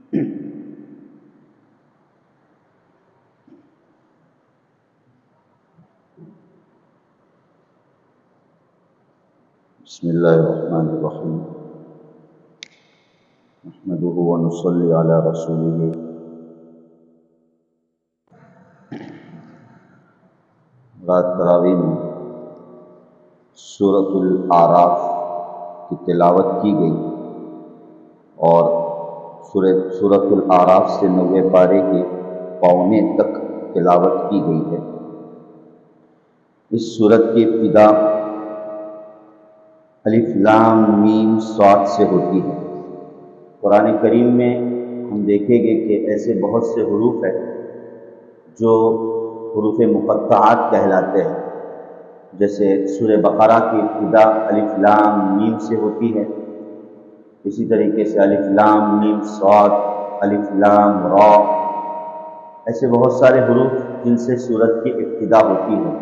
بسم اللہ الرحمن الرحیم نحمده ونصلی علی رسولہ۔ رات تراویح میں سورۃ الاعراف کی تلاوت کی گئی اور سورۃ الاعراف سے 90 پارے کے پونے تک تلاوت کی گئی ہے۔ اس سورت کی ابتدا الف لام میم صاد سے ہوتی ہے۔ قرآن کریم میں ہم دیکھیں گے کہ ایسے بہت سے حروف ہیں جو حروف مقطعات کہلاتے ہیں، جیسے سورہ بقرہ کی ابتدا الف لام میم سے ہوتی ہے، اسی طریقے سے الف لام میم صاد، الف لام را، ایسے بہت سارے حروف جن سے سورت کی ابتدا ہوتی ہے۔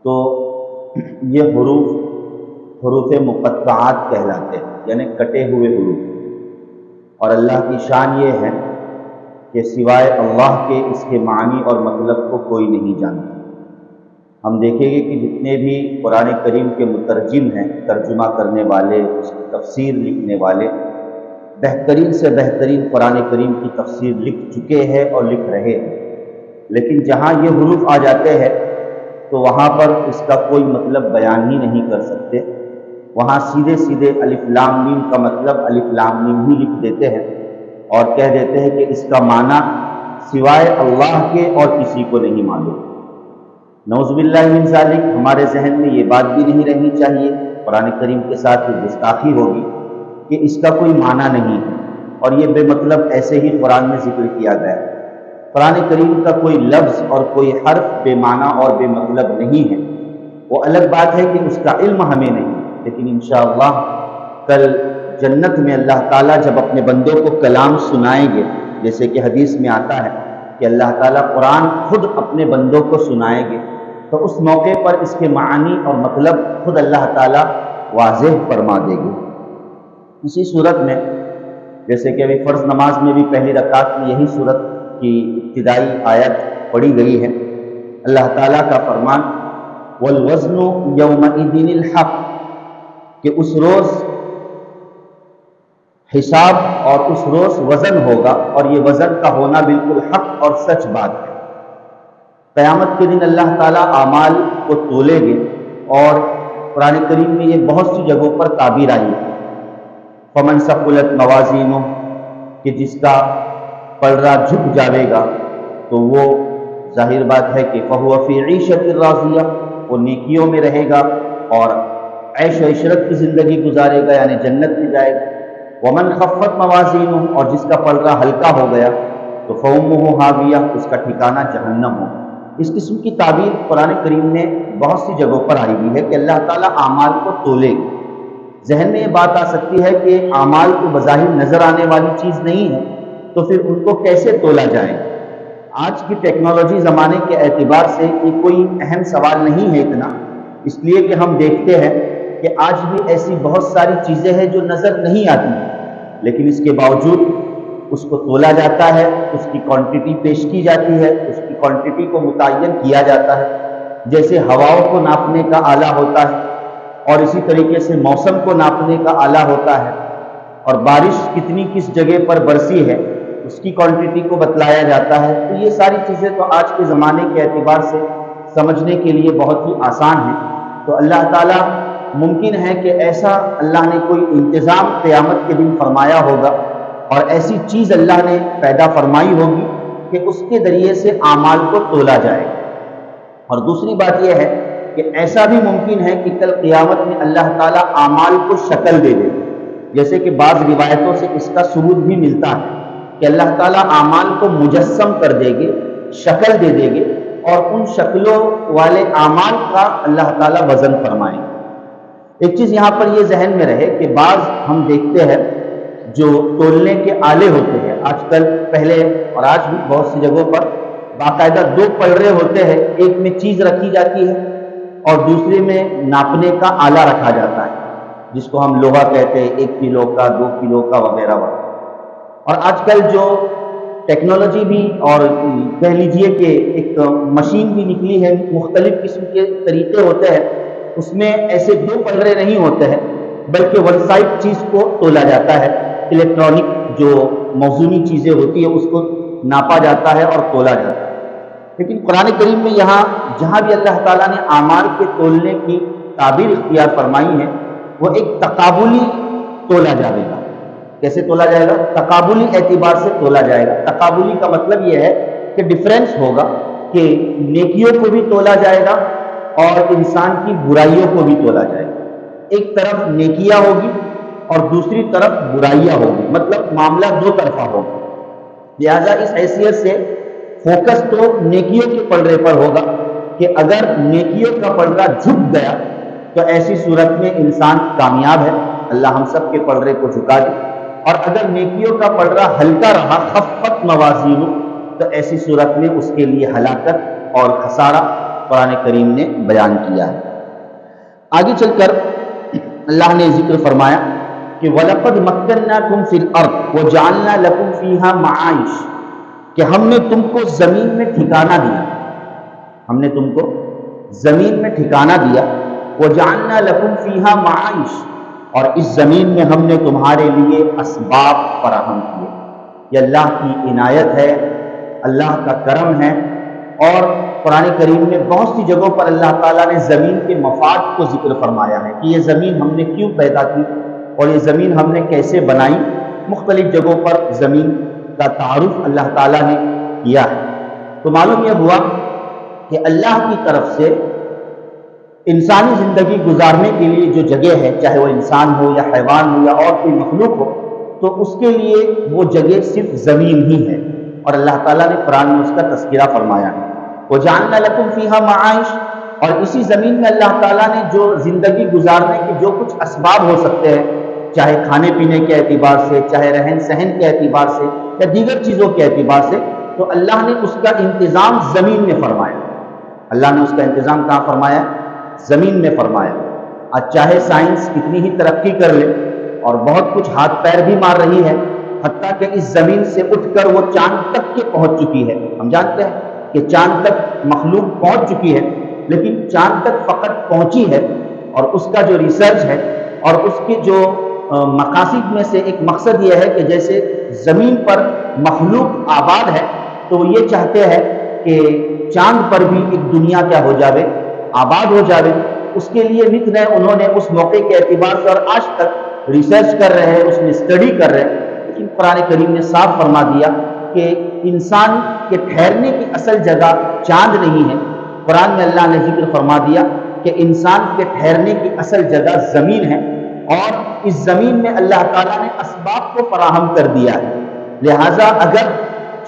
تو یہ حروف مقطعات کہلاتے ہیں، یعنی کٹے ہوئے حروف۔ اور اللہ کی شان یہ ہے کہ سوائے اللہ کے اس کے معنی اور مطلب کو کوئی نہیں جانتا۔ ہم دیکھیں گے کہ جتنے بھی قرآن کریم کے مترجم ہیں، ترجمہ کرنے والے، اس کی تفسیر لکھنے والے، بہترین سے بہترین قرآن کریم کی تفسیر لکھ چکے ہیں اور لکھ رہے ہیں، لیکن جہاں یہ حروف آ جاتے ہیں تو وہاں پر اس کا کوئی مطلب بیان ہی نہیں کر سکتے۔ وہاں سیدھے سیدھے الف لام میم کا مطلب الف لام میم ہی لکھ دیتے ہیں اور کہہ دیتے ہیں کہ اس کا معنی سوائے اللہ کے اور کسی کو نہیں معلوم۔ نعوذ باللہ من ذالک، ہمارے ذہن میں یہ بات بھی نہیں رہنی چاہیے، قرآن کریم کے ساتھ یہ گستاخی ہوگی کہ اس کا کوئی معنی نہیں ہے اور یہ بے مطلب ایسے ہی قرآن میں ذکر کیا گیا ہے۔ قرآن کریم کا کوئی لفظ اور کوئی حرف بے معنی اور بے مطلب نہیں ہے۔ وہ الگ بات ہے کہ اس کا علم ہمیں نہیں، لیکن انشاءاللہ کل جنت میں اللہ تعالیٰ جب اپنے بندوں کو کلام سنائیں گے، جیسے کہ حدیث میں آتا ہے کہ اللہ تعالیٰ قرآن خود اپنے بندوں کو سنائیں گے، تو اس موقع پر اس کے معنی اور مطلب خود اللہ تعالیٰ واضح فرما دے گے۔ اسی صورت میں جیسے کہ ابھی فرض نماز میں بھی پہلی رکعت میں یہی صورت کی ابتدائی آیت پڑھی گئی ہے۔ اللہ تعالیٰ کا فرمان والوزن یومئذ الحق، کہ اس روز حساب اور اس روز وزن ہوگا، اور یہ وزن کا ہونا بالکل حق اور سچ بات ہے۔ قیامت کے دن اللہ تعالیٰ اعمال کو تولے گے، اور قرآن کریم میں یہ بہت سی جگہوں پر تعبیر آئی ہے۔ فمن ثقلت موازینہ، کہ جس کا پلڑا جھک جاوے گا تو وہ ظاہر بات ہے کہ فہو فی عیشۃ راضیہ، وہ نیکیوں میں رہے گا اور عیش و عشرت کی زندگی گزارے گا، یعنی جنت میں جائے گا۔ ومن خفت موازینہ، اور جس کا پلڑا ہلکا ہو گیا تو فأمہ ہاویہ، اس کا ٹھکانہ جہنم ہو۔ اس قسم کی تعبیر قرآن کریم میں بہت سی جگہوں پر آئی ہوئی ہے کہ اللہ تعالیٰ اعمال کو تولے گا۔ ذہن میں یہ بات آ سکتی ہے کہ اعمال کو بظاہر نظر آنے والی چیز نہیں ہے تو پھر ان کو کیسے تولا جائے؟ آج کی ٹیکنالوجی زمانے کے اعتبار سے یہ کوئی اہم سوال نہیں ہے اتنا، اس لیے کہ ہم دیکھتے ہیں کہ آج بھی ایسی بہت ساری چیزیں ہیں جو نظر نہیں آتی، لیکن اس کے باوجود اس کو تولا جاتا ہے، اس کی کوانٹٹی پیش کی جاتی ہے، اس کی کوانٹٹی کو متعین کیا جاتا ہے۔ جیسے ہواؤں کو ناپنے کا آلہ ہوتا ہے، اور اسی طریقے سے موسم کو ناپنے کا آلہ ہوتا ہے، اور بارش کتنی کس جگہ پر برسی ہے اس کی کوانٹٹی کو بتلایا جاتا ہے۔ تو یہ ساری چیزیں تو آج کے زمانے کے اعتبار سے سمجھنے کے لیے بہت ہی آسان ہیں۔ تو اللہ تعالیٰ ممکن ہے کہ ایسا اللہ نے کوئی انتظام قیامت کے دن فرمایا ہوگا، اور ایسی چیز اللہ نے پیدا فرمائی ہوگی کہ اس کے ذریعے سے اعمال کو تولا جائے۔ اور دوسری بات یہ ہے کہ ایسا بھی ممکن ہے کہ کل قیامت میں اللہ تعالیٰ اعمال کو شکل دے دے، جیسے کہ بعض روایتوں سے اس کا ثبوت بھی ملتا ہے کہ اللہ تعالیٰ اعمال کو مجسم کر دے گے، شکل دے دے گے، اور ان شکلوں والے اعمال کا اللہ تعالیٰ وزن فرمائیں گے۔ ایک چیز یہاں پر یہ ذہن میں رہے کہ بعض ہم دیکھتے ہیں جو تولنے کے آلے ہوتے ہیں، آج کل پہلے اور آج بھی بہت سی جگہوں پر باقاعدہ 2 پلڑے ہوتے ہیں، ایک میں چیز رکھی جاتی ہے اور دوسرے میں ناپنے کا آلہ رکھا جاتا ہے، جس کو ہم لوہا کہتے ہیں، 1 کلو کا، 2 کلو کا وغیرہ وغیرہ۔ اور آج کل جو ٹیکنالوجی بھی اور کہہ لیجئے کہ ایک مشین بھی نکلی ہے، مختلف قسم کے طریقے ہوتے ہیں، اس میں ایسے دو پلڑے نہیں ہوتے ہیں بلکہ ون سائڈ چیز کو تولا جاتا ہے، الیکٹرانک جو موزونی چیزیں ہوتی ہیں اس کو ناپا جاتا ہے اور تولا جاتا ہے۔ لیکن قرآن کریم میں یہاں جہاں بھی اللہ تعالیٰ نے اعمال کے تولنے کی تعبیر اختیار فرمائی ہے، وہ ایک تقابلی تولا جائے گا۔ کیسے تولا جائے گا؟ تقابلی اعتبار سے تولا جائے گا۔ تقابلی کا مطلب یہ ہے کہ ڈفرینس ہوگا کہ نیکیوں کو بھی تولا جائے گا اور انسان کی برائیوں کو بھی تولا جائے گا۔ ایک طرف نیکیاں ہوگی اور دوسری طرف برائیاں ہوگی، مطلب معاملہ دو طرفہ ہوگا۔ لہذا اس حیثیت سے فوکس تو نیکیوں کے پلڑے پر ہوگا کہ اگر نیکیوں کا پلڑا جھک گیا تو ایسی صورت میں انسان کامیاب ہے، اللہ ہم سب کے پلڑے کو جھکا دے، اور اگر نیکیوں کا پلڑا ہلکا رہا، خفت موازین، تو ایسی صورت میں اس کے لیے ہلاکت اور خسارہ قرآن کریم نے بیان کیا ہے۔ آگے چل کر اللہ نے ذکر فرمایا کہ وَلَقَدْ مَكَّنَّاكُمْ فِي الْأَرْضِ وَجَعَلْنَا لَكُمْ فِيهَا مَعَائِشَ، کہ ہم نے تم کو زمین میں ٹھکانہ دیا، ہم نے تم کو زمین میں ٹھکانہ دیا، وَجَعَلْنَا لَكُمْ فِيهَا مَعَائِشَ، اور اس زمین میں ہم نے تمہارے لیے اسباب فراہم کیے۔ یہ اللہ کی عنایت ہے، اللہ کا کرم ہے۔ اور قرآن کریم میں بہت سی جگہوں پر اللہ تعالیٰ نے زمین کے مفاد کو ذکر فرمایا ہے کہ یہ زمین ہم نے کیوں پیدا کی اور یہ زمین ہم نے کیسے بنائی۔ مختلف جگہوں پر زمین کا تعارف اللہ تعالیٰ نے کیا ہے۔ تو معلوم یہ ہوا کہ اللہ کی طرف سے انسانی زندگی گزارنے کے لیے جو جگہ ہے، چاہے وہ انسان ہو یا حیوان ہو یا اور کوئی مخلوق ہو، تو اس کے لیے وہ جگہ صرف زمین ہی ہے، اور اللہ تعالیٰ نے قرآن میں اس کا تذکرہ فرمایا ہے۔ وَجَعَلْنَا لَكُمْ فِيهَا مَعَائِشَ، اور اسی زمین میں اللہ تعالیٰ نے جو زندگی گزارنے کے جو کچھ اسباب ہو سکتے ہیں، چاہے کھانے پینے کے اعتبار سے، چاہے رہن سہن کے اعتبار سے یا دیگر چیزوں کے اعتبار سے، تو اللہ نے اس کا انتظام زمین میں فرمایا۔ اللہ نے اس کا انتظام کہاں فرمایا؟ زمین میں فرمایا۔ آج چاہے سائنس کتنی ہی ترقی کر لے اور بہت کچھ ہاتھ پیر بھی مار رہی ہے، حتیٰ کہ اس زمین سے اٹھ کر وہ چاند تک کے پہنچ چکی ہے۔ ہم جانتے ہیں کہ چاند تک مخلوق پہنچ چکی ہے، لیکن چاند تک فقط پہنچی ہے، اور اس کا جو ریسرچ ہے اور اس کے جو مقاصد میں سے ایک مقصد یہ ہے کہ جیسے زمین پر مخلوق آباد ہے تو وہ یہ چاہتے ہیں کہ چاند پر بھی ایک دنیا کیا ہو جاوے، آباد ہو جاوے۔ اس کے لیے نت نئے انہوں نے اس موقع کے اعتبار سے اور آج تک ریسرچ کر رہے ہیں، اس میں اسٹڈی کر رہے ہیں۔ لیکن قرآن کریم نے صاف فرما دیا کہ انسان کے ٹھہرنے کی اصل جگہ چاند نہیں ہے۔ قرآن میں اللہ نے ذکر فرما دیا کہ انسان کے ٹھہرنے کی اصل جگہ زمین ہے، اور اس زمین میں اللہ تعالیٰ نے اسباب کو فراہم کر دیا ہے۔ لہٰذا اگر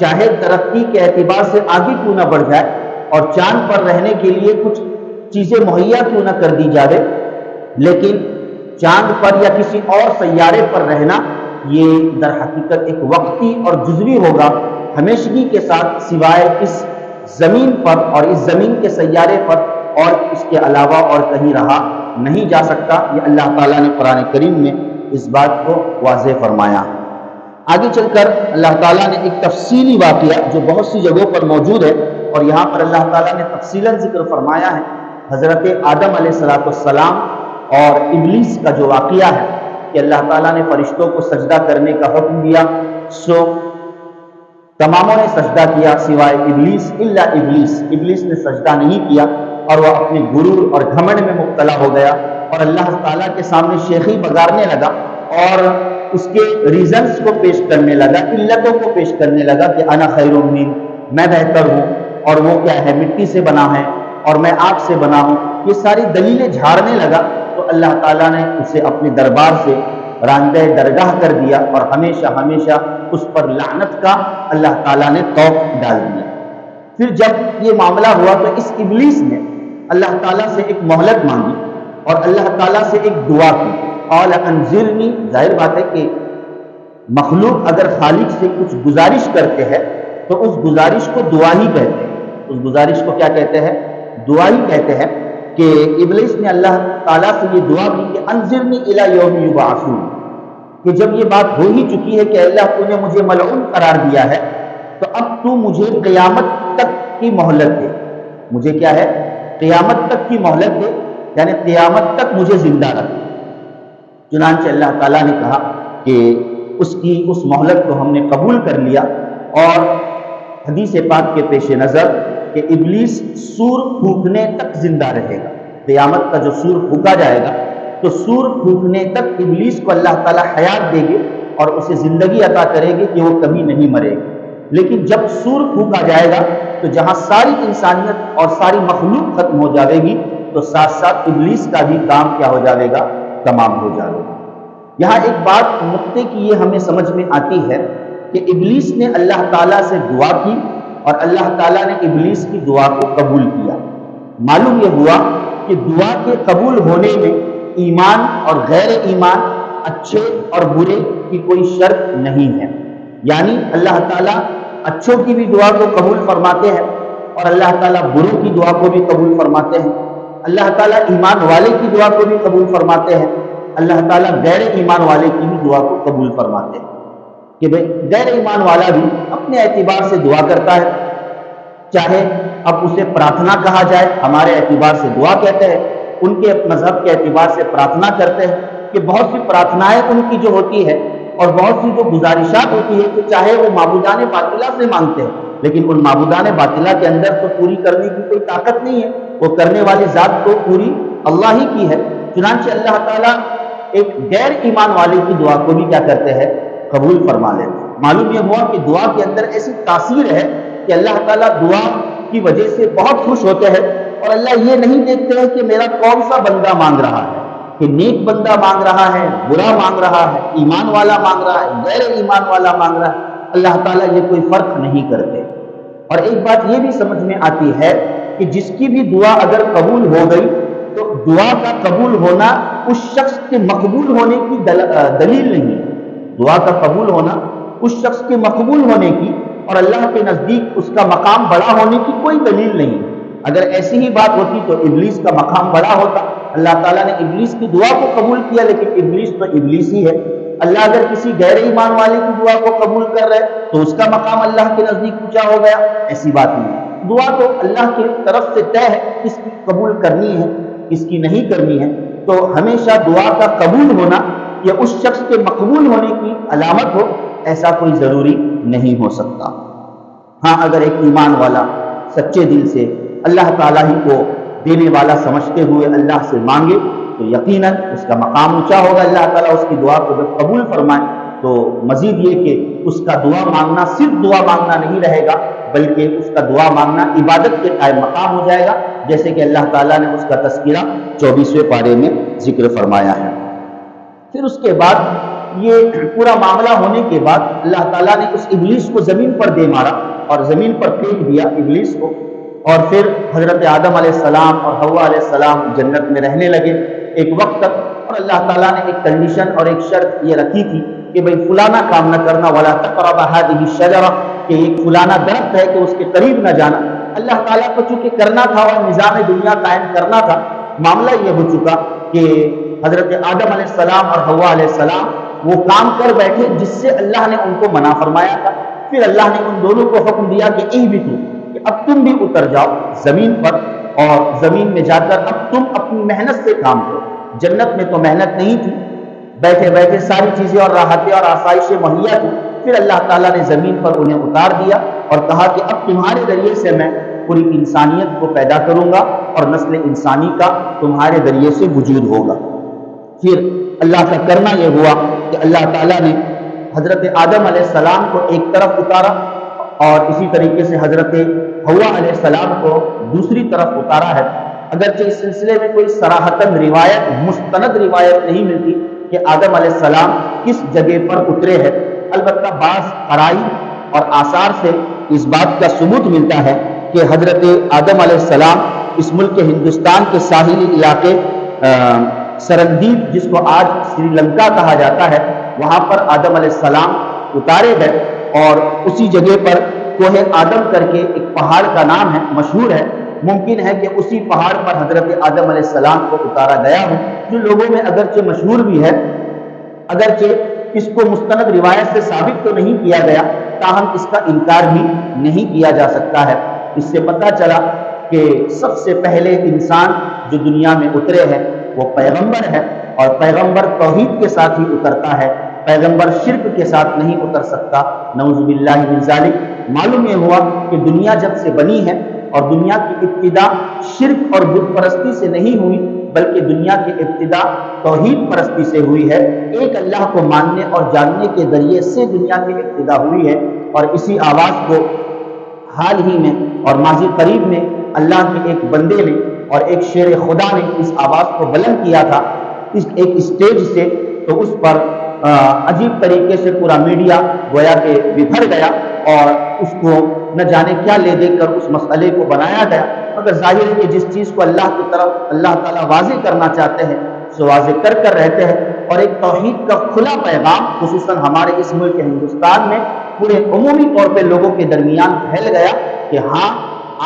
چاہے ترقی کے اعتبار سے آگے کیوں نہ بڑھ جائے اور چاند پر رہنے کے لیے کچھ چیزیں مہیا کیوں نہ کر دی جاوے، لیکن چاند پر یا کسی اور سیارے پر رہنا یہ در حقیقت ایک وقتی اور جزوی ہوگا، ہمیشگی کے ساتھ سوائے اس زمین پر اور اس زمین کے سیارے پر اور اس کے علاوہ اور کہیں رہا نہیں جا سکتا۔ یہ اللہ تعالیٰ نے قرآن کریم میں اس بات کو واضح فرمایا۔ آگے چل کر اللہ تعالیٰ نے ایک تفصیلی واقعہ جو بہت سی جگہوں پر موجود ہے اور یہاں پر اللہ تعالیٰ نے تفصیلاً ذکر فرمایا ہے، حضرت آدم علیہ السلام اور ابلیس کا جو واقعہ ہے کہ اللہ تعالیٰ نے فرشتوں کو سجدہ کرنے کا حکم دیا، سو تماموں نے سجدہ کیا سوائے ابلیس، الا ابلیس، ابلیس نے سجدہ نہیں کیا اور وہ اپنے غرور اور گھمنڈ میں مبتلا ہو گیا اور اللہ تعالیٰ کے سامنے شیخی بگارنے لگا اور اس کے ریزنز کو پیش کرنے لگا، علتوں کو پیش کرنے لگا کہ انا خیر منہ، میں بہتر ہوں، اور وہ کیا ہے، مٹی سے بنا ہے اور میں آگ سے بنا ہوں۔ یہ ساری دلیلیں جھاڑنے لگا تو اللہ تعالیٰ نے اسے اپنے دربار سے راندہ درگاہ کر دیا اور ہمیشہ ہمیشہ اس پر لعنت کا اللہ تعالیٰ نے طوق ڈال دیا۔ پھر جب یہ معاملہ ہوا تو اس ابلیس نے اللہ تعالیٰ سے ایک مہلت مانگی اور اللہ تعالیٰ سے ایک دعا کی، قال انذرنی۔ ظاہر بات ہے کہ مخلوق اگر خالق سے کچھ گزارش کرتے ہیں تو اس گزارش کو دعا ہی کہتے ہیں، اس گزارش کو کیا کہتے ہیں؟ دعا ہی کہتے ہیں۔ کہ ابلیس نے اللہ تعالیٰ سے یہ دعا کی کہ انذرنی الی یوم یبعثون، کہ جب یہ بات ہو ہی چکی ہے کہ اللہ تو نے مجھے ملعون قرار دیا ہے، تو اب تو مجھے قیامت تک کی مہلت دے. مجھے کیا ہے؟ قیامت تک کی مہلت دے، یعنی قیامت تک مجھے زندہ رکھ. چنانچہ اللہ تعالیٰ نے کہا کہ اس مہلت کو ہم نے قبول کر لیا. اور حدیث پاک کے پیش نظر کہ ابلیس سور پھونکنے تک زندہ رہے گا. قیامت کا جو سور پھونکا جائے گا تو سور پھونکنے تک ابلیس کو اللہ تعالیٰ حیات دے گے اور اسے زندگی عطا کرے گے کہ وہ کبھی نہیں مرے گا. لیکن جب سور پھونکا جائے گا تو جہاں ساری انسانیت اور ساری مخلوق ختم ہو جاوے گی تو ساتھ ساتھ ابلیس کا بھی کام کیا ہو جاوے گا؟ تمام ہو جاوے گا. یہاں ایک بات نقطے کی یہ ہمیں سمجھ میں آتی ہے کہ ابلیس نے اللہ تعالیٰ سے دعا کی اور اللہ تعالیٰ نے ابلیس کی دعا کو قبول کیا. معلوم یہ ہوا کہ دعا کے قبول ہونے میں ایمان اور غیر ایمان، اچھے اور برے کی کوئی شرط نہیں ہے. یعنی اللہ تعالیٰ اچھوں کی بھی دعا کو قبول فرماتے ہیں اور اللہ تعالیٰ بروں کی دعا کو بھی قبول فرماتے ہیں. اللہ تعالیٰ ایمان والے کی دعا کو بھی قبول فرماتے ہیں، اللہ تعالیٰ غیر ایمان والے کی بھی دعا کو قبول فرماتے ہیں. کہ غیر ایمان والا بھی اپنے اعتبار سے دعا کرتا ہے، چاہے اب اسے پرارتھنا کہا جائے، ہمارے اعتبار سے دعا کہتے ہیں، ان کے مذہب کے اعتبار سے پرارتھنا کرتے ہیں. کہ بہت سی پرارتھنائیں ان کی جو ہوتی ہے اور بہت سی جو گزارشات ہوتی ہے کہ چاہے وہ معبودان باطلہ سے مانگتے ہیں، لیکن ان معبودان باطلہ کے اندر تو پوری کرنے کی کوئی طاقت نہیں ہے، وہ کرنے والی ذات تو پوری اللہ ہی کی ہے. چنانچہ اللہ تعالیٰ ایک غیر ایمان والے کی دعا کو بھی کیا کرتے ہیں؟ قبول فرما لیتے ہیں. معلوم یہ ہوا کہ دعا کے اندر ایسی تاثیر ہے کہ اللہ تعالیٰ دعا کی وجہ سے بہت خوش ہوتے ہیں اور اللہ یہ نہیں دیکھتے ہیں کہ میرا کون سا بندہ مانگ رہا ہے، کہ نیک بندہ مانگ رہا ہے، برا مانگ رہا ہے، ایمان والا مانگ رہا ہے، غیر ایمان والا مانگ رہا ہے. اللہ تعالیٰ یہ کوئی فرق نہیں کرتے. اور ایک بات یہ بھی سمجھ میں آتی ہے کہ جس کی بھی دعا اگر قبول ہو گئی تو دعا کا قبول ہونا اس شخص کے مقبول ہونے کی دلیل نہیں. دعا کا قبول ہونا اس شخص کے مقبول ہونے کی اور اللہ کے نزدیک اس کا مقام بڑا ہونے کی کوئی دلیل نہیں. اگر ایسی ہی بات ہوتی تو ابلیس کا مقام بڑا ہوتا. اللہ تعالیٰ نے ابلیس کی دعا کو قبول کیا، لیکن ابلیس تو ابلیس ہی ہے. اللہ اگر کسی غیر ایمان والے کی دعا کو قبول کر رہے تو اس کا مقام اللہ کے نزدیک اونچا ہو گیا. ایسی بات نہیں. دعا تو اللہ کی طرف سے طے ہے، کس کی قبول کرنی ہے کس کی نہیں کرنی ہے. تو ہمیشہ دعا کا قبول ہونا یا اس شخص کے مقبول ہونے کی علامت ہو، ایسا کوئی ضروری نہیں ہو سکتا. ہاں اگر ایک ایمان والا سچے دل سے اللہ تعالیٰ ہی کو دینے والا سمجھتے ہوئے اللہ سے مانگے تو یقیناً اس کا مقام اونچا ہوگا. اللہ تعالیٰ اس کی دعا کو جب قبول فرمائے تو مزید یہ کہ اس کا دعا مانگنا صرف دعا مانگنا نہیں رہے گا، بلکہ اس کا دعا مانگنا عبادت کے قائم مقام ہو جائے گا، جیسے کہ اللہ تعالیٰ نے اس کا تذکرہ 24ویں پارے میں ذکر فرمایا ہے. پھر اس کے بعد یہ پورا معاملہ ہونے کے بعد اللہ تعالیٰ نے اس ابلیس کو زمین پر دے مارا اور زمین پر پھینک دیا ابلیس کو. اور پھر حضرت آدم علیہ السلام اور حوا علیہ السلام جنت میں رہنے لگے ایک وقت تک. اور اللہ تعالیٰ نے ایک کنڈیشن اور ایک شرط یہ رکھی تھی کہ بھئی فلانا کام نہ کرنا، ولا تقرب هذه الشجرہ، کہ ایک فلانا درخت ہے کہ اس کے قریب نہ جانا. اللہ تعالیٰ کو چونکہ کرنا تھا اور نظام دنیا قائم کرنا تھا، معاملہ یہ ہو چکا کہ حضرت آدم علیہ السلام اور حوا علیہ السلام وہ کام کر بیٹھے جس سے اللہ نے ان کو منع فرمایا تھا. پھر اللہ نے ان دونوں کو حکم دیا کہ اہبطوا، کہ اب تم بھی اتر جاؤ زمین پر اور زمین میں جا کر اب تم اپنی محنت سے کام کرو. جنت میں تو محنت نہیں تھی، بیٹھے بیٹھے ساری چیزیں اور راحتیں اور آسائشیں مہیا تھی. پھر اللہ تعالیٰ نے زمین پر انہیں اتار دیا اور کہا کہ اب تمہارے ذریعے سے میں پوری انسانیت کو پیدا کروں گا اور نسل انسانی کا تمہارے ذریعے سے وجود ہوگا. پھر اللہ کا کرنا یہ ہوا کہ اللہ تعالیٰ نے حضرت آدم علیہ السلام کو ایک طرف اتارا اور اسی طریقے سے حضرت حوا علیہ السلام کو دوسری طرف اتارا ہے. اگرچہ اس سلسلے میں کوئی صراحتاً روایت، مستند روایت نہیں ملتی کہ آدم علیہ السلام کس جگہ پر اترے ہیں. البتہ بعض قرائن اور آثار سے اس بات کا ثبوت ملتا ہے کہ حضرت آدم علیہ السلام اس ملک ہندوستان کے ساحلی علاقے سرندیپ، جس کو آج سری لنکا کہا جاتا ہے، وہاں پر آدم علیہ السلام اتارے گئے. اور اسی جگہ پر کوہ آدم کر کے ایک پہاڑ کا نام ہے، مشہور ہے. ممکن ہے کہ اسی پہاڑ پر حضرت آدم علیہ السلام کو اتارا گیا ہو، جو لوگوں میں اگرچہ مشہور بھی ہے. اگرچہ اس کو مستند روایت سے ثابت تو نہیں کیا گیا، تاہم اس کا انکار بھی نہیں کیا جا سکتا ہے۔ اس سے پتہ چلا کہ سب سے پہلے انسان جو دنیا میں اترے ہیں وہ پیغمبر ہے، اور پیغمبر توحید کے ساتھ ہی اترتا ہے، پیغمبر شرک کے ساتھ نہیں اتر سکتا، نعوذ باللہ من ذالک۔ معلوم یہ ہوا کہ دنیا جب سے بنی ہے اور دنیا کی ابتدا شرک اور بت پرستی سے نہیں ہوئی، بلکہ دنیا کی ابتدا توحید پرستی سے ہوئی ہے، ایک اللہ کو ماننے اور جاننے کے ذریعے سے دنیا کی ابتدا ہوئی ہے، اور اسی آواز کو حال ہی میں اور ماضی قریب میں اللہ کے ایک بندے نے اور ایک شیر خدا نے اس آواز کو بلند کیا تھا اس ایک اسٹیج سے، تو اس پر عجیب طریقے سے پورا میڈیا گویا کہ بکھر گیا اور اس کو نہ جانے کیا لے دے کر اس مسئلے کو بنایا گیا، مگر ظاہر ہے کہ جس چیز کو اللہ کی طرف اللہ تعالیٰ واضح کرنا چاہتے ہیں سو واضح کر کر رہتے ہیں، اور ایک توحید کا کھلا پیغام خصوصاً ہمارے اس ملک ہندوستان میں پورے عمومی طور پہ لوگوں کے درمیان پھیل گیا کہ ہاں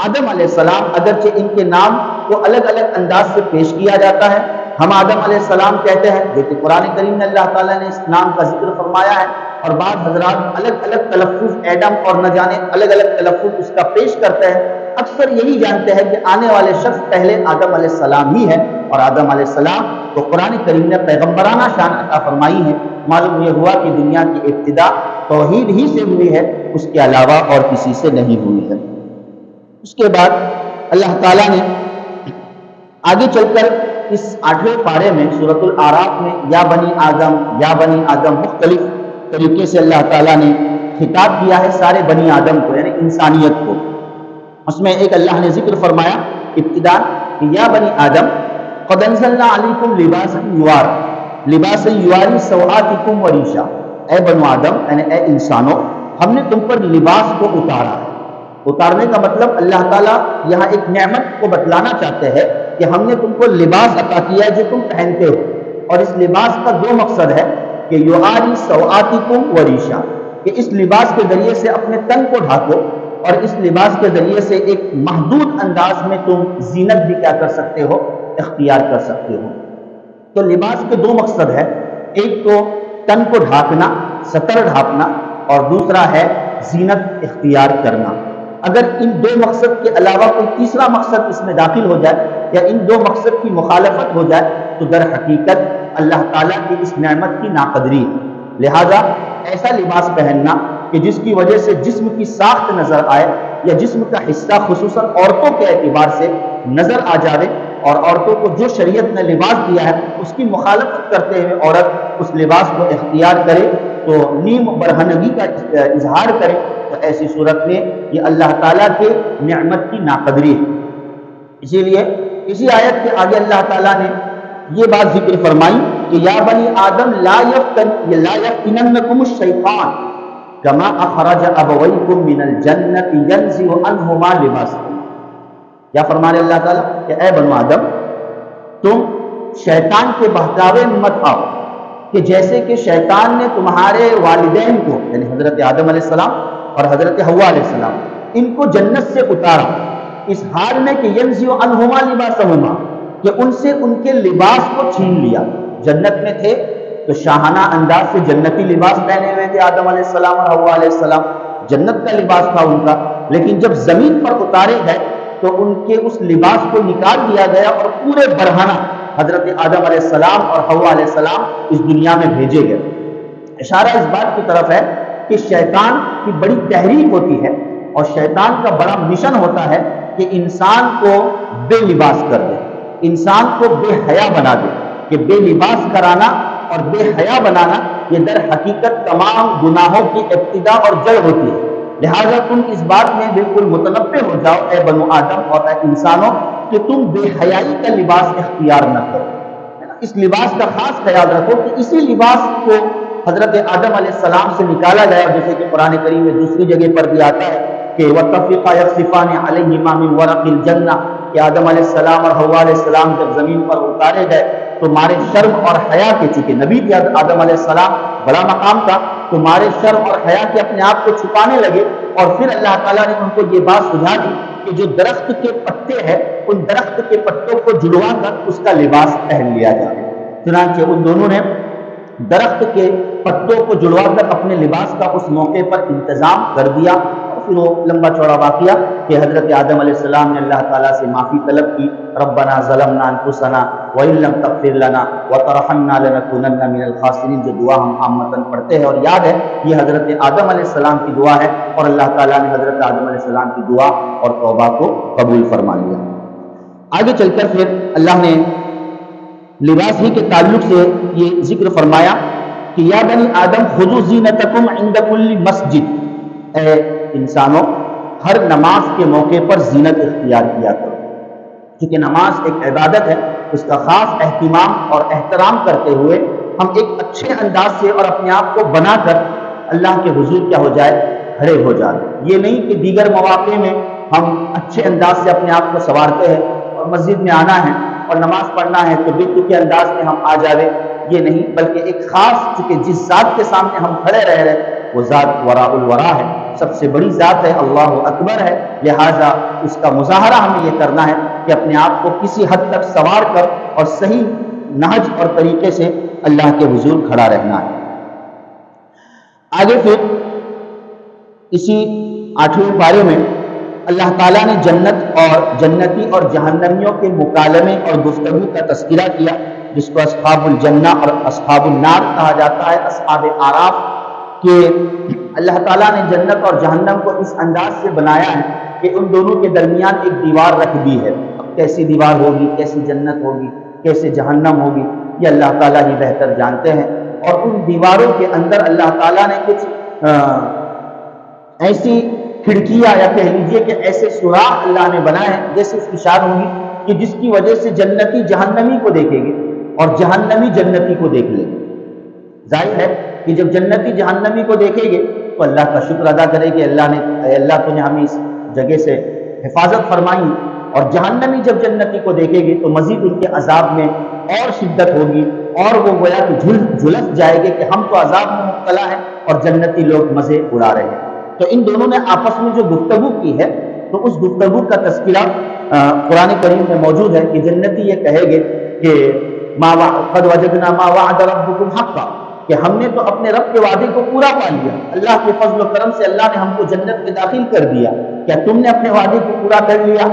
آدم علیہ السلام، اگرچہ ان کے نام کو الگ الگ انداز سے پیش کیا جاتا ہے، ہم آدم علیہ السلام کہتے ہیں جو کہ قرآن کریم میں اللہ تعالیٰ نے اس نام کا ذکر فرمایا ہے، اور بعض حضرات الگ الگ تلفظ ایڈم اور نہ جانے الگ الگ تلفظ اس کا پیش کرتے ہیں، اکثر یہی جانتے ہیں کہ آنے والے شخص پہلے آدم علیہ السلام ہی ہے، اور آدم علیہ السلام تو قرآن کریم نے پیغمبرانہ شان عطا فرمائی ہے۔ معلوم یہ ہوا کہ دنیا کی ابتدا توحید ہی سے ہوئی ہے، اس کے علاوہ اور کسی سے نہیں ہوئی ہے۔ اس کے بعد اللہ تعالیٰ نے آگے چل کر اس 8ویں پارے میں سورۃ الاعراف میں یا بنی آدم مختلف طریقے سے اللہ تعالیٰ نے خطاب کیا ہے سارے بنی آدم کو، یعنی انسانیت کو۔ اس میں ایک اللہ نے ذکر فرمایا ابتدا کہ یا بنی آدم قد انزلنا علیکم لباسا یواری سوآتکم وریشا، اے بنو آدم یعنی اے انسانوں، ہم نے تم پر لباس کو اتارا ہے۔ اتارنے کا مطلب اللہ تعالیٰ یہاں ایک نعمت کو بتلانا چاہتے ہیں کہ ہم نے تم کو لباس عطا کیا ہے جو تم پہنتے ہو، اور اس لباس کا دو مقصد ہے کہ یواری سوآتکم وریشا، کہ اس لباس کے ذریعے سے اپنے تن کو ڈھانکو، اور اس لباس کے ذریعے سے ایک محدود انداز میں تم زینت بھی کیا کر سکتے ہو، اختیار کر سکتے ہو۔ تو لباس کے دو مقصد ہے، ایک تو تن کو ڈھانکنا، ستر ڈھانپنا، اور دوسرا ہے زینت اختیار کرنا۔ اگر ان دو مقصد کے علاوہ کوئی تیسرا مقصد اس میں داخل ہو جائے یا ان دو مقصد کی مخالفت ہو جائے تو در حقیقت اللہ تعالیٰ کی اس نعمت کی ناقدری ہے۔ لہذا ایسا لباس پہننا کہ جس کی وجہ سے جسم کی ساخت نظر آئے یا جسم کا حصہ خصوصاً عورتوں کے اعتبار سے نظر آ جائے، اور عورتوں کو جو شریعت نے لباس دیا ہے اس کی مخالفت کرتے ہوئے عورت اس لباس کو اختیار کرے تو نیم برہنگی کا اظہار کرے، تو ایسی صورت میں یہ اللہ تعالیٰ کے نعمت کی ناقدری ہے۔ اسی لیے اسی آیت کے آگے اللہ تعالیٰ نے یہ بات ذکر فرمائی کہ یا بنی آدم لا یفتننکم الشیطان کما اخرج ابویکم من الجنۃ ینزع عنہما لباسہما۔ کیا فرما رہے اللہ تعالیٰ کہ اے بنو آدم تم شیطان کے بہکاوے میں مت آؤ، کہ جیسے کہ شیطان نے تمہارے والدین کو یعنی حضرت آدم علیہ السلام اور حضرت حوا علیہ السلام ان کو جنت سے اتارا، اس حال میں کہ ینزع عنہما لباسہما، کہ ان سے ان کے لباس کو چھین لیا۔ جنت میں تھے تو شاہانہ انداز سے جنتی لباس پہنے ہوئے تھے آدم علیہ السلام اور حوا علیہ السلام، جنت کا لباس تھا ان کا، لیکن جب زمین پر اتارے گئے تو ان کے اس لباس کو نکال دیا گیا اور پورے برہنہ حضرت آدم علیہ السلام اور حوا علیہ السلام اس دنیا میں بھیجے گئے۔ اشارہ اس بات کی طرف ہے کہ شیطان کی بڑی تحریک ہوتی ہے اور شیطان کا بڑا مشن ہوتا ہے کہ انسان کو بے لباس کر دے، انسان کو بے حیا بنا دے، کہ بے لباس کرانا اور بے حیا بنانا یہ در حقیقت تمام گناہوں کی ابتدا اور جڑ ہوتی ہے۔ لہٰذا تم اس بات میں بالکل متنبہ ہو جاؤ اے بنو آدم اور اے انسانوں کہ تم بے حیائی کا لباس اختیار نہ کرو، اس لباس کا خاص خیال رکھو کہ اسی لباس کو حضرت آدم علیہ السلام سے نکالا گیا، جیسے کہ قرآن کریم میں دوسری جگہ پر بھی آتا ہے کہ وَاتَّفِقَا يَخْصِفَانِ عَلَيْهِمَا مِنْ وَرَقِ الْجَنَّةِ، کہ آدم علیہ السلام اور حوا علیہ السلام جب زمین پر اتارے گئے تو مارے شرم اور حیا کے، چونکہ نبی تھے آدم علیہ السلام، بڑا مقام تھا، تو مارے شرم اور حیا کے اپنے آپ کو چھپانے لگے، اور پھر اللہ تعالیٰ نے ان کو یہ بات سجھا دی کہ جو درخت کے پتے ہیں ان درخت کے پتوں کو جڑوا کر اس کا لباس پہن لیا جائے۔ چنانچہ ان دونوں نے درخت کے پتوں کو جڑوا کر اپنے لباس کا اس موقع پر انتظام کر دیا۔ اور پھر وہ لمبا چوڑا واقعہ کہ حضرت آدم علیہ السلام نے اللہ تعالیٰ سے معافی طلب کی، ربنا ظلمنا انفسنا وان لم تغفر لنا وترحمنا لنکونن من الخاسرین، جو دعا ہم عامتاً پڑھتے ہیں اور یاد ہے یہ حضرت آدم علیہ السلام کی دعا ہے، اور اللہ تعالیٰ نے حضرت آدم علیہ السلام کی دعا اور توبہ کو قبول فرما لیا۔ آگے چل کر پھر اللہ نے لباس ہی کے تعلق سے یہ ذکر فرمایا کہ یا بنی آدم خذوا زینتکم عند کل مسجد، اے انسانوں ہر نماز کے موقع پر زینت اختیار کیا کرو، کیونکہ نماز ایک عبادت ہے، اس کا خاص اہتمام اور احترام کرتے ہوئے ہم ایک اچھے انداز سے اور اپنے آپ کو بنا کر اللہ کے حضور کیا ہو جائے، کھڑے ہو جائے۔ یہ نہیں کہ دیگر مواقع میں ہم اچھے انداز سے اپنے آپ کو سنوارتے ہیں اور مسجد میں آنا ہے اور نماز پڑھنا ہے تو بالکل کے انداز میں ہم آ جاوے، یہ نہیں، بلکہ ایک خاص، چونکہ جس ذات کے سامنے ہم کھڑے رہ رہے وہ ذات وراء الورا ہے، سب سے بڑی ذات ہے، اللہ اکبر ہے، لہٰذا اس کا مظاہرہ ہمیں یہ کرنا ہے کہ اپنے آپ کو کسی حد تک سنوار کر اور صحیح نہج اور طریقے سے اللہ کے حضور کھڑا رہنا ہے۔ آگے پھر اسی 8ویں پارے میں اللہ تعالیٰ نے جنت اور جنتی اور جہنمیوں کے مکالمے اور گفتگو کا تذکرہ کیا، جس کو اصحاب الجنہ اور اصحاب النار کہا جاتا ہے، اصحاب اعراف، کہ اللہ تعالیٰ نے جنت اور جہنم کو اس انداز سے بنایا ہے کہ ان دونوں کے درمیان ایک دیوار رکھ دی ہے۔ اب کیسی دیوار ہوگی، کیسی جنت ہوگی، کیسے جہنم ہوگی، یہ اللہ تعالیٰ ہی بہتر جانتے ہیں۔ اور ان دیواروں کے اندر اللہ تعالیٰ نے کچھ ایسی کھڑکیاں یا کہہ لیجیے کہ ایسے سوراخ اللہ نے بنائے ہیں، جیسے اس کی شان ہوگی کہ جس کی وجہ سے جنتی جہنمی کو دیکھیں گے اور جہنمی جنتی کو دیکھ لیں گے۔ ظاہر ہے کہ جب جنتی جہنمی کو دیکھیں گے تو اللہ کا شکر ادا کرے کہ اللہ تو نے ہمیں اس جگہ سے حفاظت فرمائی، اور جہنمی جب جنتی کو دیکھیں گے تو مزید ان کے عذاب میں اور شدت ہوگی، اور وہ گویا کہ جھلس جائے گے کہ ہم تو عذاب میں مبتلا ہیں اور جنتی لوگ مزے اڑا رہے ہیں۔ تو ان دونوں نے آپس میں جو گفتگو کی ہے تو اس گفتگو کا تذکرہ قرآن کریم میں موجود ہے کہ جنتی یہ کہے گے کہ قد وجدنا ما وعد ربکم حقا، کہ ہم نے تو اپنے رب کے وعدے کو پورا پا لیا، اللہ کے فضل و کرم سے اللہ نے ہم کو جنت میں داخل کر دیا، کیا تم نے اپنے وعدے کو پورا کر لیا؟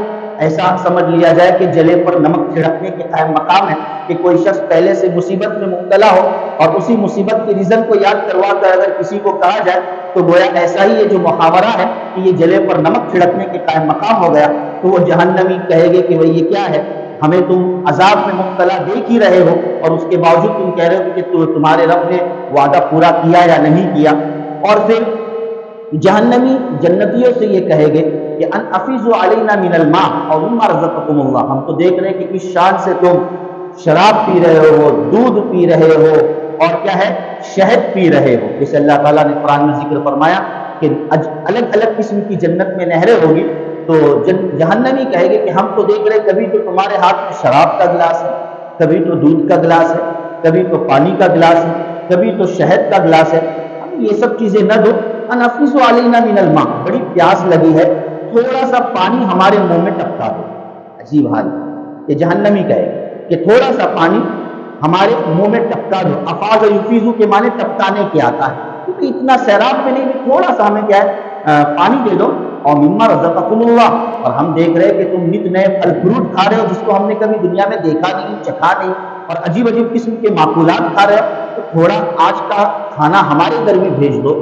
ایسا سمجھ لیا جائے کہ جلے پر نمک چھڑکنے کے قائم مقام ہے کہ کوئی شخص پہلے سے مصیبت میں مبتلا ہو اور اسی مصیبت کے ریزن کو یاد کروا کر اگر کسی کو کہا جائے تو گویا ایسا ہی یہ جو محاورہ ہے کہ یہ جلے پر نمک چھڑکنے کے قائم مقام ہو گیا، تو وہ جہنمی کہے گے کہ بھئی یہ کیا ہے، ہمیں تم عذاب میں مبتلا دیکھ ہی رہے ہو اور اس کے باوجود تم کہہ رہے ہو کہ تمہارے رب نے وعدہ پورا کیا یا نہیں کیا۔ اور پھر جہنمی جنتیوں سے یہ کہے گے کہ ان افیضوا علینا من الماء اور مما رزقکم اللہ، ہم تو دیکھ رہے ہیں کہ کس شان سے تم شراب پی رہے ہو، دودھ پی رہے ہو اور کیا ہے، شہد پی رہے ہو۔ جیسے اللہ تعالیٰ نے قرآن میں ذکر فرمایا کہ الگ الگ قسم کی جنت میں نہریں ہوگی، تو جہنمی کہے گے کہ ہم تو دیکھ رہے کبھی تو تمہارے ہاتھ میں شراب کا گلاس ہے، کبھی تو دودھ کا گلاس ہے، کبھی تو پانی کا گلاس ہے، کبھی تو شہد کا گلاس ہے، ہمیں یہ سب چیزیں نہ دو۔ ان افیضوا علینا من الماء، بڑی پیاس لگی ہے، تھوڑا سا پانی ہمارے منہ میں ٹپکا دو۔ عجیب حال، یہ جہنمی کہے کہ تھوڑا سا پانی ہمارے منہ میں ٹپکا دو۔ افاظ یفیض کے معنی ٹپکانے کے آتا ہے، کیونکہ اتنا سیراب میں نہیں، تھوڑا سا ہمیں کیا ہے پانی دے دو۔ اور مما رزقکم اللہ، اور ہم دیکھ رہے کہ تم نت نئے پھل فروٹ کھا رہے ہو جس کو ہم نے کبھی دنیا میں دیکھا نہیں، چکھا نہیں، اور عجیب عجیب قسم کے معقولات کھا رہے ہو، تو تھوڑا آج کا کھانا ہمارے گھر میں بھیج دو۔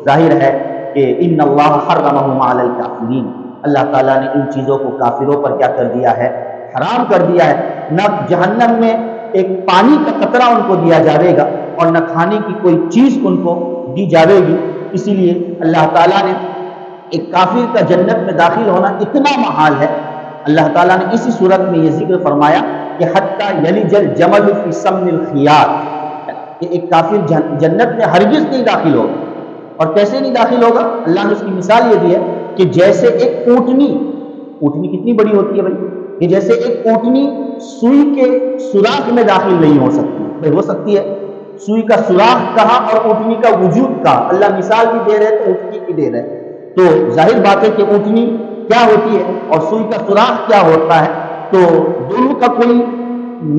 ظاہر ہے کہ ان اللہ حرمہم علی الکافرین، اللہ تعالیٰ نے ان چیزوں کو کافروں پر کیا کر دیا ہے، حرام کر دیا ہے۔ نہ جہنم میں ایک پانی کا قطرہ ان کو دیا جاوے گا اور نہ کھانے کی کوئی چیز ان کو دی جاوے گی۔ اسی لیے اللہ تعالیٰ نے ایک کافر کا جنت میں داخل ہونا اتنا محال ہے، اللہ تعالیٰ نے اسی صورت میں یہ ذکر فرمایا کہ حتی یلج الجمل فی سم الخیاط، کہ ایک کافر جنت میں ہرگز نہیں داخل ہوگا۔ اور کیسے نہیں داخل ہوگا؟ اللہ نے اس کی مثال یہ دی ہے کہ جیسے ایک اونٹنی کتنی بڑی ہوتی ہے بھائی، کہ جیسے ایک اونٹنی سوئی کے سوراخ میں داخل نہیں ہو سکتی، بھائی ہو سکتی ہے، سوئی کا سوراخ کہاں اور اونٹنی کا وجود کہاں، اللہ مثال بھی دے رہے تو اونٹنی کی دے رہے، تو ظاہر بات ہے کہ اونٹنی کیا ہوتی ہے اور سوئی کا سوراخ کیا ہوتا ہے، تو دونوں کا کوئی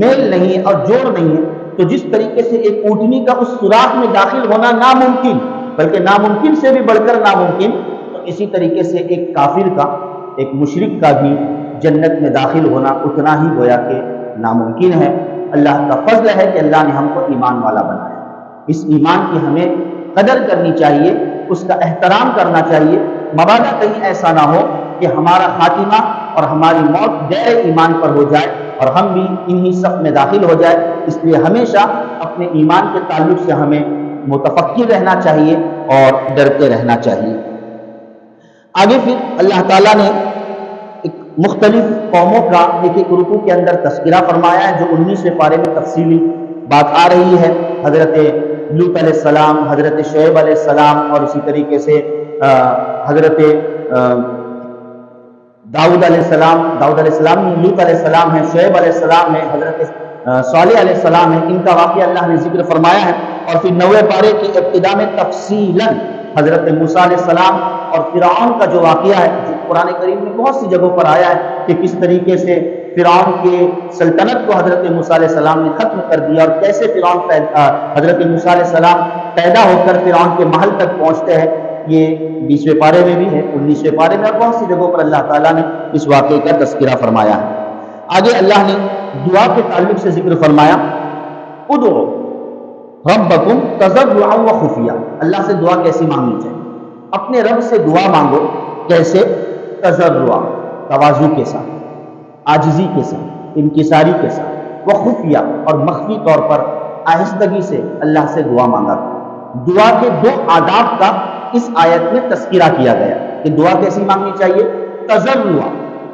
میل نہیں اور جوڑ نہیں ہے۔ تو جس طریقے سے ایک اونٹنی کا اس سوراخ میں داخل ہونا ناممکن، بلکہ ناممکن سے بھی بڑھ کر ناممکن، تو اسی طریقے سے ایک کافر کا، ایک مشرک کا بھی جنت میں داخل ہونا اتنا ہی گویا کہ ناممکن ہے۔ اللہ کا فضل ہے کہ اللہ نے ہم کو ایمان والا بنایا۔ اس ایمان کی ہمیں قدر کرنی چاہیے، اس کا احترام کرنا چاہیے، مبادا کہیں ایسا نہ ہو کہ ہمارا خاتمہ اور ہماری موت غیر ایمان پر ہو جائے اور ہم بھی انہی صف میں داخل ہو جائے۔ اس لیے ہمیشہ اپنے ایمان کے تعلق سے ہمیں متفکر رہنا چاہیے اور ڈرتے رہنا چاہیے۔ آگے پھر اللہ تعالیٰ نے مختلف قوموں کا ایک ایک رکوع کے اندر تذکرہ فرمایا ہے، جو 19ویں پارے میں تفصیلی بات آ رہی ہے۔ حضرت لوط علیہ السلام، حضرت شعیب علیہ السلام، اور اسی طریقے سے حضرت داؤد علیہ السلام لوط علیہ السلام ہے، شعیب علیہ السلام ہے، حضرت صالح علیہ السلام ہے، ان کا واقعہ اللہ نے ذکر فرمایا ہے۔ اور پھر 9ویں پارے کی ابتدا میں تفصیلاً حضرت موسیٰ علیہ السلام اور فرعون کا جو واقعہ ہے، جو قرآن کریم میں بہت سی جگہوں پر آیا ہے کہ کس طریقے سے فرعون کے سلطنت کو حضرت موسیٰ علیہ السلام نے ختم کر دیا، اور کیسے حضرت موسیٰ علیہ السلام پیدا ہو کر فرعون کے محل تک پہنچتے ہیں۔ یہ 20ویں پارے میں بھی ہے، 19ویں پارے میں، اور بہت سی جگہوں پر اللہ تعالیٰ نے اس واقعے کا تذکرہ فرمایا ہے۔ آگے اللہ نے دعا کے تعلق سے ذکر فرمایا، ادعوا ربکم تضرعا وخفیہ۔ اللہ سے دعا کیسی مانگنی چاہیے؟ اپنے رب سے دعا مانگو، کیسے؟ تضرعا، تواضع کے ساتھ، عاجزی کے ساتھ، انکساری کے ساتھ، وخفیہ، اور مخفی طور پر آہستگی سے اللہ سے دعا مانگا۔ دعا کے 2 آداب کا اس آیت میں تذکرہ کیا گیا کہ دعا کیسی مانگنی چاہیے؟ تضرعا،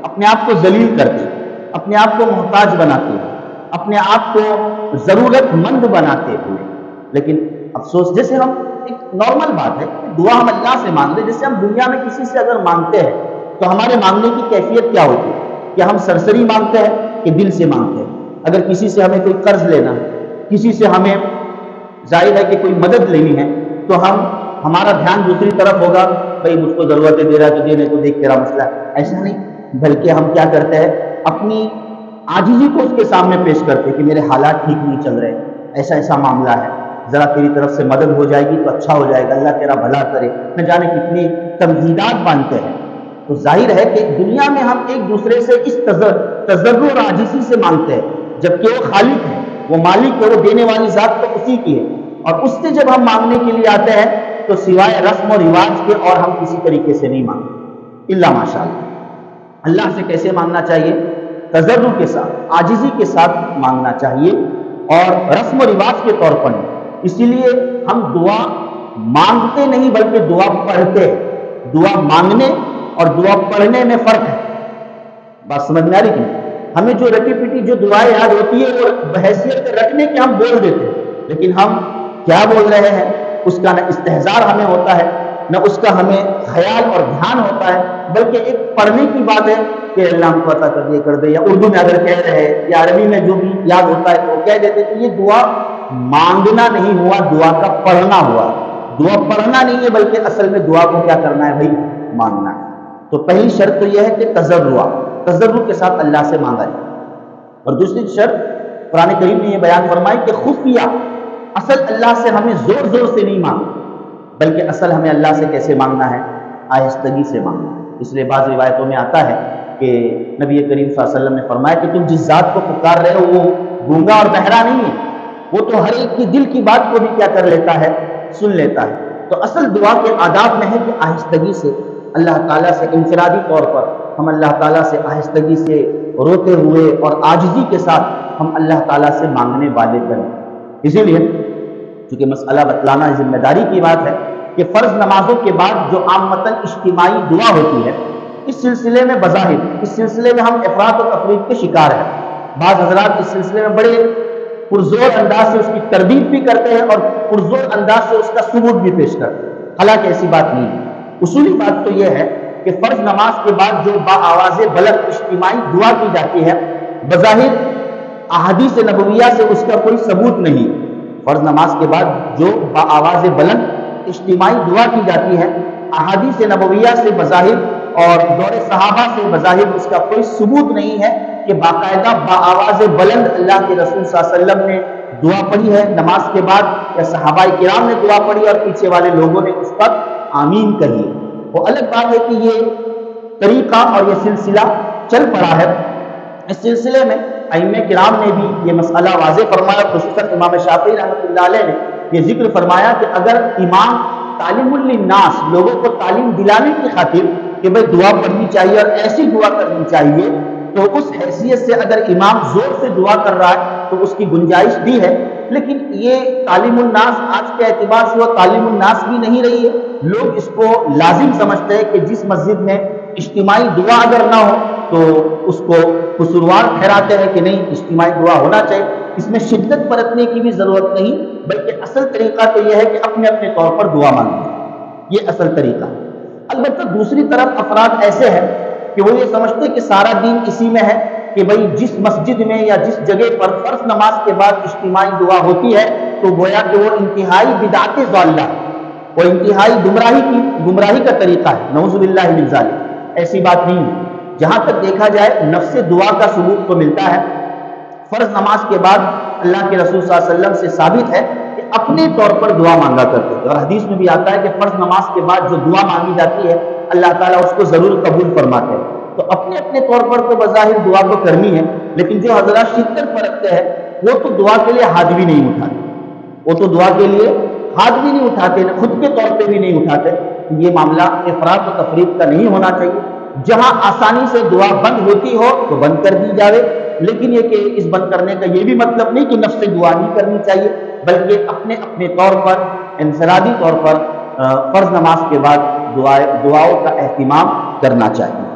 اپنے آپ کو ذلیل کرتے، اپنے آپ کو محتاج بناتے ہوئے، اپنے آپ کو ضرورت مند بناتے ہوئے۔ لیکن افسوس، جیسے ہم ایک نارمل بات ہے کہ دعا ہم اللہ سے مانگ لیں، جیسے ہم دنیا میں کسی سے اگر مانگتے ہیں تو ہمارے مانگنے کی کیفیت کیا ہوتی ہے؟ کہ ہم سرسری مانگتے ہیں کہ دل سے مانگتے ہیں؟ اگر کسی سے ہمیں کوئی قرض لینا ہے، کسی سے ہمیں ظاہر ہے کہ کوئی مدد لینی ہے، تو ہمارا دھیان دوسری طرف ہوگا، بھائی مجھ کو ضرورت ہے، دے رہا ہے تو دینے کو، دیکھ تیرا مسئلہ ہے، ایسا نہیں۔ بلکہ ہم کیا کرتے ہیں؟ اپنی عاجزی کو اس کے سامنے پیش کرتے کہ میرے حالات ٹھیک نہیں چل رہے، ایسا ایسا معاملہ ہے، ذرا تیری طرف سے مدد ہو جائے گی تو اچھا ہو جائے گا، اللہ تیرا بھلا کرے، نہ جانے کتنی تمہیدات باندھتے ہیں۔ تو ظاہر ہے کہ دنیا میں ہم ایک دوسرے سے اس تضرع اور عاجزی سے مانگتے ہیں، جبکہ وہ خالق ہے، وہ مالک ہے، وہ دینے والی ذات تو اسی کی ہے۔ اور اس سے جب ہم مانگنے کے لیے آتے ہیں تو سوائے رسم و رواج کے اور ہم کسی طریقے سے نہیں مانگتے الا ماشاء اللہ۔ اللہ سے کیسے مانگنا چاہیے؟ تضرع کے ساتھ، عاجزی کے ساتھ مانگنا چاہیے، اور رسم و رواج کے طور پر نہیں۔ اسی لیے ہم دعا مانگتے نہیں بلکہ دعا پڑھتے ہیں۔ دعا مانگنے اور دعا پڑھنے میں فرق ہے، بات سمجھ میں آ رہی کہ ہمیں جو رٹی پٹی جو دعائیں یاد ہوتی ہے وہ بحیثیت رکھنے کے ہم بول دیتے ہیں، لیکن ہم کیا بول رہے ہیں اس کا نہ استحضار ہمیں ہوتا ہے، نہ اس کا ہمیں خیال اور دھیان ہوتا ہے، بلکہ ایک پڑھنے کی بات ہے کہ اللہ ہم کو عطا کر دے کر دے، یا اردو میں اگر کہہ رہے ہیں یا عربی میں جو بھی یاد ہوتا ہے تو وہ کہہ دیتے۔ تو یہ دعا مانگنا نہیں ہوا، دعا کا پڑھنا ہوا۔ دعا پڑھنا نہیں ہے بلکہ اصل میں دعا کو کیا کرنا ہے بھائی؟ مانگنا ہے۔ تو پہلی شرط تو یہ ہے کہ تضرع کے ساتھ اللہ سے مانگا جائے، اور دوسری شرط قرآن کریم نے یہ بیان فرمائی کہ خفیہ، اصل اللہ سے ہمیں زور زور سے نہیں مانگنا، بلکہ اصل ہمیں اللہ سے کیسے مانگنا ہے؟ آہستگی سے مانگنا ہے۔ اس لیے بعض روایتوں میں آتا ہے کہ نبی کریم صلی اللہ علیہ وسلم نے فرمایا کہ تم جس ذات کو پکار رہے ہو وہ گونگا اور بہرا نہیں ہے، وہ تو ہر ایک کی دل کی بات کو بھی کیا کر لیتا ہے؟ سن لیتا ہے۔ تو اصل دعا کے آداب میں ہے کہ آہستگی سے اللہ تعالیٰ سے، انفرادی طور پر ہم اللہ تعالیٰ سے آہستگی سے روتے ہوئے اور عاجزی کے ساتھ ہم اللہ تعالیٰ سے مانگنے والے بنیں۔ اسی لیے چونکہ مسئلہ بتلانا ذمہ داری کی بات ہے کہ فرض نمازوں کے بعد جو عامتاً اجتماعی دعا ہوتی ہے، اس سلسلے میں بظاہر اس سلسلے میں ہم افراط و تفریط کے شکار ہیں۔ بعض حضرات اس سلسلے میں بڑے پرزور انداز سے اس کی تردید بھی کرتے ہیں اور پرزور انداز سے اس کا ثبوت بھی پیش کرتے ہیں، حالانکہ ایسی بات نہیں ہے۔ اصولی بات تو یہ ہے کہ فرض نماز کے بعد جو بآواز بلند اجتماعی دعا کی جاتی ہے، بظاہر احادیث نبویہ سے اس کا کوئی ثبوت نہیں۔ فرض نماز کے بعد جو بآواز بلند اجتماعی دعا کی جاتی ہے، احادیث نبویہ سے بظاہر اور دور صحابہ سے بظاہر اس کا کوئی ثبوت نہیں ہے کہ باقاعدہ بآواز بلند اللہ کے رسول صلی اللہ علیہ وسلم نے دعا پڑھی ہے نماز کے بعد، یا صحابہ کرام نے دعا پڑھی اور پیچھے والے لوگوں نے اس پر آمین کہی، وہ الگ بات ہے کہ یہ طریقہ اور یہ سلسلہ چل پڑا ہے۔ اس سلسلے میں ائمہ کرام نے بھی یہ مسئلہ واضح فرمایا، خصوصاً امام شافعی رحمۃ اللہ علیہ نے یہ ذکر فرمایا کہ اگر امام تعلیم للناس، لوگوں کو تعلیم دلانے کی خاطر کہ بھئی دعا پڑھنی چاہیے اور ایسی دعا کرنی چاہیے، تو اس حیثیت سے اگر امام زور سے دعا کر رہا ہے تو اس کی گنجائش بھی ہے، لیکن یہ تعلیم الناس آج کے اعتبار سے وہ تعلیم الناس بھی نہیں رہی ہے۔ لوگ اس کو لازم سمجھتے ہیں کہ جس مسجد میں اجتماعی دعا اگر نہ ہو تو اس کو قصوروار ٹھہراتے ہیں کہ نہیں اجتماعی دعا ہونا چاہیے۔ اس میں شدت برتنے کی بھی ضرورت نہیں، بلکہ اصل طریقہ تو یہ ہے کہ اپنے اپنے طور پر دعا مانگیں، یہ اصل طریقہ ہے۔ البتہ دوسری طرف افراد ایسے ہیں کہ وہ یہ سمجھتے کہ سارا دین اسی میں ہے کہ بھئی جس مسجد میں یا جس جگہ پر فرض نماز کے بعد اجتماعی دعا ہوتی ہے تو گویا کہ وہ انتہائی بدعت ضالہ، وہ انتہائی گمراہی کا طریقہ ہے، نعوذ باللہ من ذالک۔ ایسی بات نہیں ہے۔ جہاں تک دیکھا جائے نفس دعا کا ثبوت تو ملتا ہے، فرض نماز کے بعد اللہ کے رسول صلی اللہ علیہ وسلم سے ثابت ہے کہ اپنے طور پر دعا مانگا کرتے تھے، اور حدیث میں بھی آتا ہے کہ فرض نماز کے بعد جو دعا مانگی جاتی ہے اللہ تعالیٰ اس کو ضرور قبول فرماتے ہیں۔ تو اپنے اپنے طور پر تو بظاہر دعا کو کرنی ہے، لیکن جو حضرات شدت برتتے ہیں وہ تو دعا کے لیے ہاتھ بھی نہیں اٹھاتے، وہ تو دعا کے لیے ہاتھ بھی نہیں اٹھاتے، خود کے طور پہ بھی نہیں اٹھاتے۔ یہ معاملہ افراط و تفریط کا نہیں ہونا چاہیے۔ جہاں آسانی سے دعا بند ہوتی ہو تو بند کر دی جاوے، لیکن یہ کہ اس بند کرنے کا یہ بھی مطلب نہیں کہ نفس دعا نہیں کرنی چاہیے، بلکہ اپنے اپنے طور پر انفرادی طور پر فرض نماز کے بعد دعاؤں کا اہتمام کرنا چاہیے۔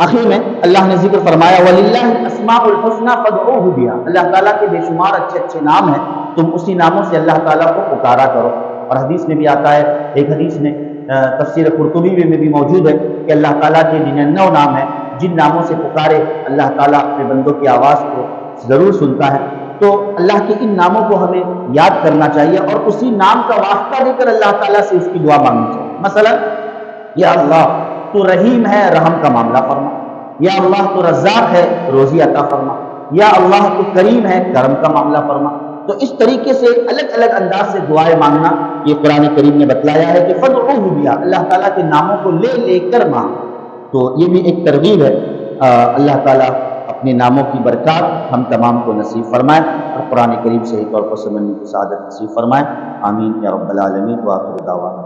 آخر میں اللہ نے ذکر فرمایا وَلِلَّهِ الْأَسْمَاءُ الْحُسْنَى فَادْعُوهُ بِهَا، اللہ تعالیٰ کے بے شمار اچھے اچھے نام ہیں، تم اسی ناموں سے اللہ تعالیٰ کو پکارا کرو۔ اور حدیث میں بھی آتا ہے، ایک حدیث میں تفسیر قرطبی میں بھی موجود ہے کہ اللہ تعالیٰ کے 99 نام ہیں، جن ناموں سے پکارے اللہ تعالیٰ اپنے بندوں کی آواز کو ضرور سنتا ہے۔ تو اللہ کے ان ناموں کو ہمیں یاد کرنا چاہیے اور اسی نام کا واسطہ دے کر اللہ تعالیٰ سے اس کی دعا مانگنی چاہیے۔ مثلا یا اللہ تو رحیم ہے، رحم کا معاملہ فرما، یا اللہ تو رزاق ہے، روزی عطا فرما، یا اللہ تو کریم ہے، کرم کا معاملہ فرما۔ تو اس طریقے سے الگ الگ انداز سے دعائیں مانگنا یہ قرآن کریم نے بتلایا ہے کہ فادعوہ بہا، اللہ تعالیٰ کے ناموں کو لے لے کر مانگ۔ تو یہ بھی ایک ترغیب ہے۔ اللہ تعالیٰ اپنے ناموں کی برکات ہم تمام کو نصیب فرمائے اور قرآن کریم صحیح طور پر سمجھنے کی سعادت نصیب فرمائے۔ آمین یا رب العالمین۔ وآخر دعوانا